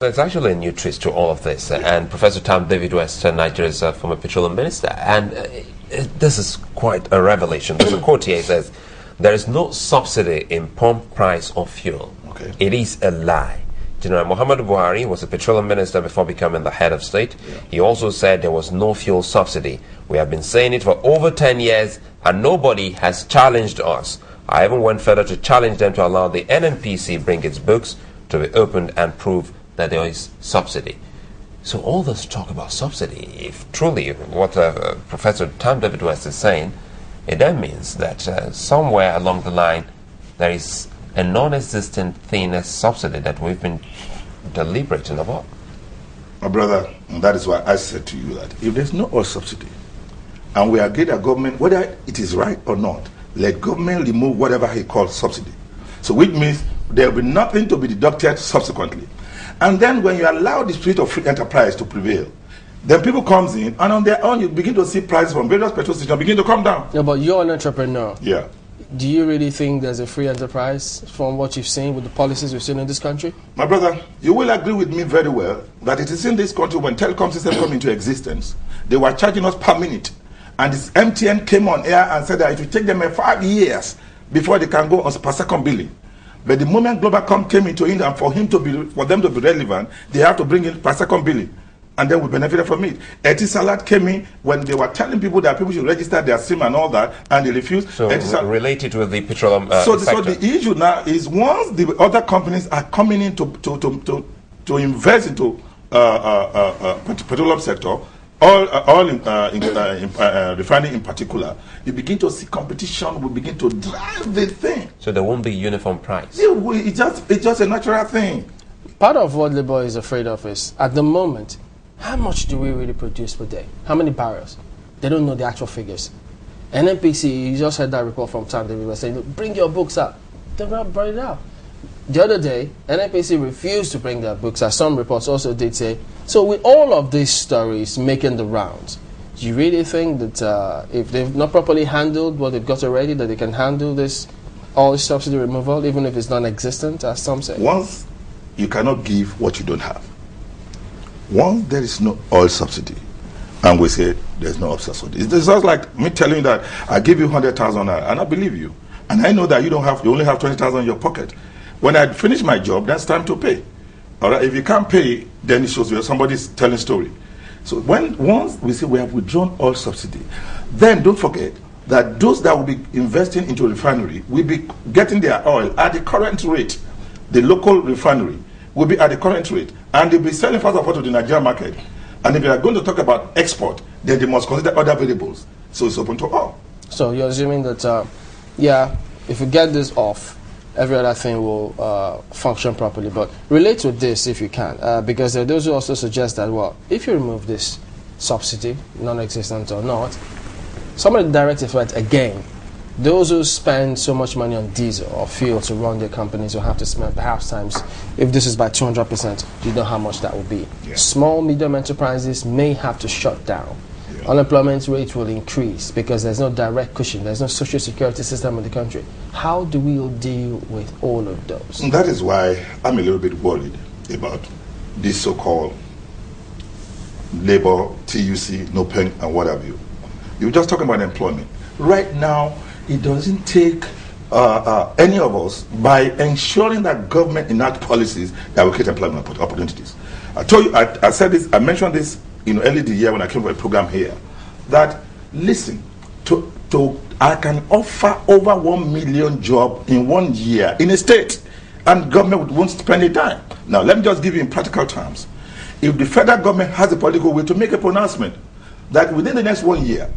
There's actually a new twist to all of this, and Professor Tam David West, Nigeria's former petroleum minister, and this is quite a revelation. There's a quote here. It says, "There is no subsidy in pump price of fuel. Okay. It is a lie." General Muhammadu Buhari was a petroleum minister before becoming the head of state. Yeah. He also said there was no fuel subsidy. We have been saying it for over 10 years, and nobody has challenged us. I even went further to challenge them to allow the NNPC bring its books to be opened and prove that there is subsidy. So all this talk about subsidy, if truly what Professor Tam David West is saying, it then means that somewhere along the line there is a non-existent thing as subsidy that we've been deliberating about. My brother, that is why I said to you that if there's no oil subsidy, and we agree that government, whether it is right or not, let government remove whatever he calls subsidy. So which means there will be nothing to be deducted subsequently. And then when you allow the spirit of free enterprise to prevail, then people comes in, and on their own you begin to see prices from various petrol stations begin to come down. Yeah, but you're an entrepreneur. Yeah. Do you really think there's a free enterprise from what you've seen with the policies we've seen in this country? My brother, you will agree with me very well that it is in this country when telecom systems come into existence, they were charging us per minute. And this MTN came on air and said that it will take them 5 years before they can go on per second billing. But the moment Globalcom came into India, and for them to be relevant, they have to bring in per second billing, and then we benefited from it. Etisalat came in when they were telling people that people should register their SIM and all that, and they refused. So related with the petroleum so sector. the issue now is once the other companies are coming in to invest into petroleum sector, all in refining in particular, you begin to see competition will begin to drive the thing. So there won't be uniform price. It's just a natural thing. Part of what Labour is afraid of is, at the moment, how much do we really produce per day? How many barrels? They don't know the actual figures. NNPC, you just heard that report from Tam David West saying, look, bring your books out. They've not brought it out. The other day, NNPC refused to bring their books, as some reports also did say. So with all of these stories making the rounds, do you really think that if they've not properly handled what they've got already, that they can handle this oil subsidy removal, even if it's non-existent, as some say? Once you cannot give what you don't have. Once there is no oil subsidy, and we say there's no oil subsidy, it's just like me telling you that I give you 100,000 and I believe you, and I know that you only have 20,000 in your pocket. When I finish my job, that's time to pay. All right. If you can't pay, then it shows you somebody's telling story. So once we say we have withdrawn oil subsidy, then don't forget that those that will be investing into refinery will be getting their oil at the current rate. The local refinery will be at the current rate, and they'll be selling first of all to the Nigerian market. And if they are going to talk about export, then they must consider other variables. So it's open to all. So you're assuming that, if we get this off, every other thing will function properly. But relate with this if you can, because there are those who also suggest that, well, if you remove this subsidy, non-existent or not, some of the direct effect, again, those who spend so much money on diesel or fuel to run their companies will have to spend perhaps times, if this is by 200%, you know how much that will be. Yeah. Small, medium enterprises may have to shut down. Yeah. Unemployment rate will increase because there's no direct cushion, there's no social security system in the country. How do we deal with all of those? And that is why I'm a little bit worried about this so-called labor, TUC, no pen, and what have you. You're just talking about employment. Right now, it doesn't take any of us by ensuring that government enact policies that will create employment opportunities. I told you, I said this, I mentioned this early the year when I came for a program here, that listen, I can offer over 1 million jobs in 1 year in a state, and government won't spend a dime. Now, let me just give you in practical terms. If the federal government has a political will to make a pronouncement that within the next 1 year,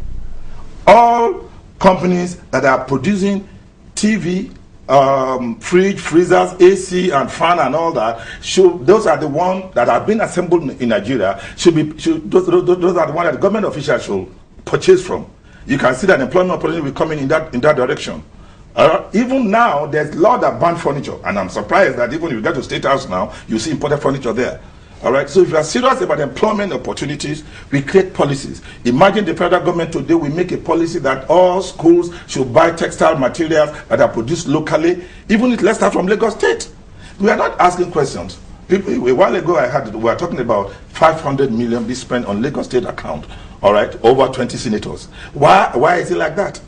all companies that are producing TV, fridge, freezers, AC, and fan, and all that, those are the ones that have been assembled in Nigeria. Those are the ones that the government officials should purchase from. You can see that employment opportunity will come in that direction. Even now, there's law that ban furniture, and I'm surprised that even if you get to State House now, you see imported furniture there. All right. So if you are serious about employment opportunities, we create policies. Imagine the federal government today will make a policy that all schools should buy textile materials that are produced locally, even if let's start from Lagos State. We are not asking questions. People, a while ago, we were talking about 500 million be spent on Lagos State account. All right, over 20 senators. Why is it like that?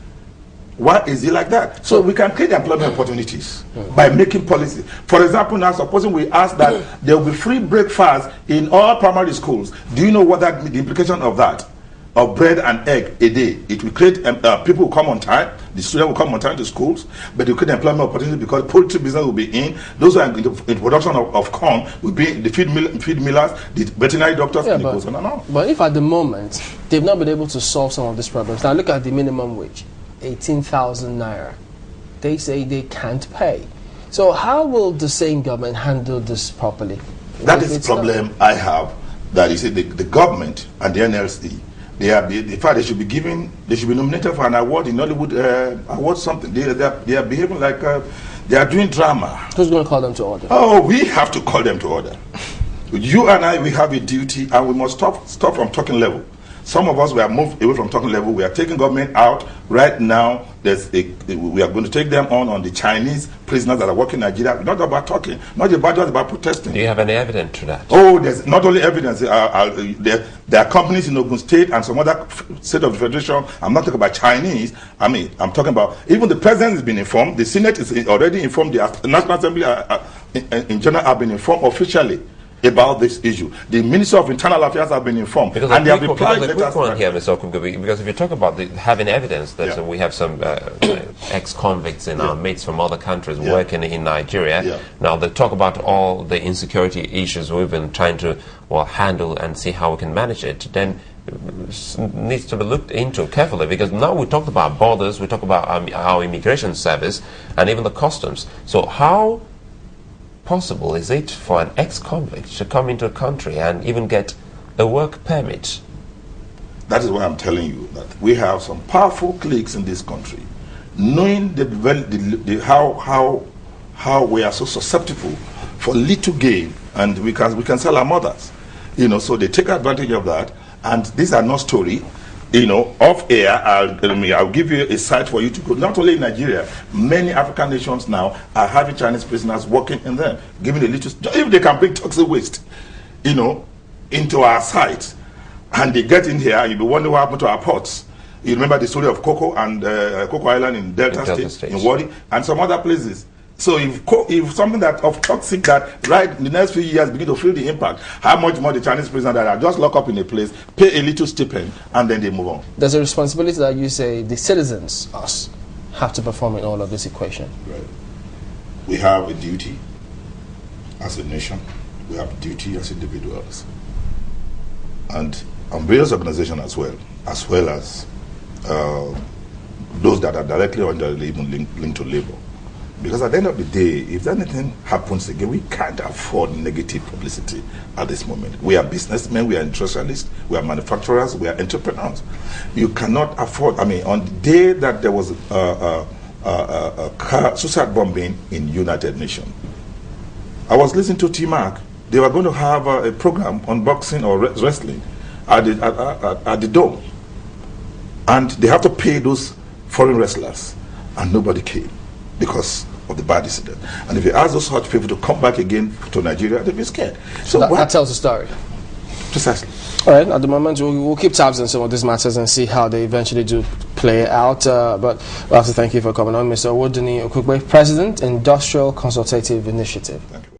Why is it like that? So we can create employment opportunities by making policy. For example, now supposing we ask that there will be free breakfast in all primary schools. Do you know what the implication of that? Of bread and egg a day. It will create people will come on time. The students will come on time to schools, but it will create employment opportunity because poultry business will be in. Those who are in production of corn will be the feed millers, the veterinary doctors, and it goes on and on. But if at the moment they've not been able to solve some of these problems, now look at the minimum wage, 18,000 naira. They say they can't pay. So how will the same government handle this properly? That is the problem I have. That you see, the government and the NLC. In fact, they should be nominated for an award in Hollywood, award something. They are behaving like they are doing drama. Who's going to call them to order? Oh, we have to call them to order. You and I, we have a duty, and we must stop from talking level. Some of us, we are moved away from talking level. We are taking government out. Right now, we are going to take them on the Chinese prisoners that are working in Nigeria. Not about talking, not about just about protesting. Do you have any evidence to that? Oh, there's not only evidence. There are companies in Ogun State and some other state of the Federation. I'm not talking about Chinese. I mean, I'm talking about even the president has been informed. The Senate is already informed. The National Assembly in general have been informed officially about this issue. The Minister of Internal Affairs have been informed, because and they have replied. Because Mr. Okupe, because if you talk about having evidence that we have some ex-convicts in our mates from other countries working in Nigeria, now they talk about all the insecurity issues we've been trying to handle and see how we can manage it, then needs to be looked into carefully, because now we talked about borders, we talk about our immigration service and even the customs. So how possible is it for an ex-convict to come into a country and even get a work permit? That is why I'm telling you that we have some powerful cliques in this country, knowing how we are so susceptible for little gain, and we can sell our mothers, so they take advantage of that. And these are not story. Off air, I'll give you a site for you to go. Not only in Nigeria, many African nations now are having Chinese prisoners working in them, giving a little, if they can bring toxic waste, into our sites, and they get in here, and you'll be wondering what happened to our ports. You remember the story of Cocoa and Cocoa Island in Delta State, in Wadi, and some other places. So if something that of toxic that in the next few years begin to feel the impact, how much more the Chinese prisoners that are just locked up in a place, pay a little stipend, and then they move on. There's a responsibility that you say the citizens, us, have to perform in all of this equation. Right. We have a duty as a nation. We have a duty as individuals. And various organizations as well as those that are directly or indirectly even linked to labor. Because at the end of the day, if anything happens again, we can't afford negative publicity at this moment. We are businessmen, we are industrialists, we are manufacturers, we are entrepreneurs. You cannot afford, on the day that there was a suicide bombing in United Nations, I was listening to T-Mac. They were going to have a program on boxing or wrestling at the Dome. And they have to pay those foreign wrestlers. And nobody came because of the bad incident. And if you ask those such people to come back again to Nigeria, they'll be scared. So that tells the story. Precisely. All right, at the moment, we'll keep tabs on some of these matters and see how they eventually do play out. But we'll have to thank you for coming on, Mr. Owodunni Okupe, President, Industrial Consultative Initiative. Thank you.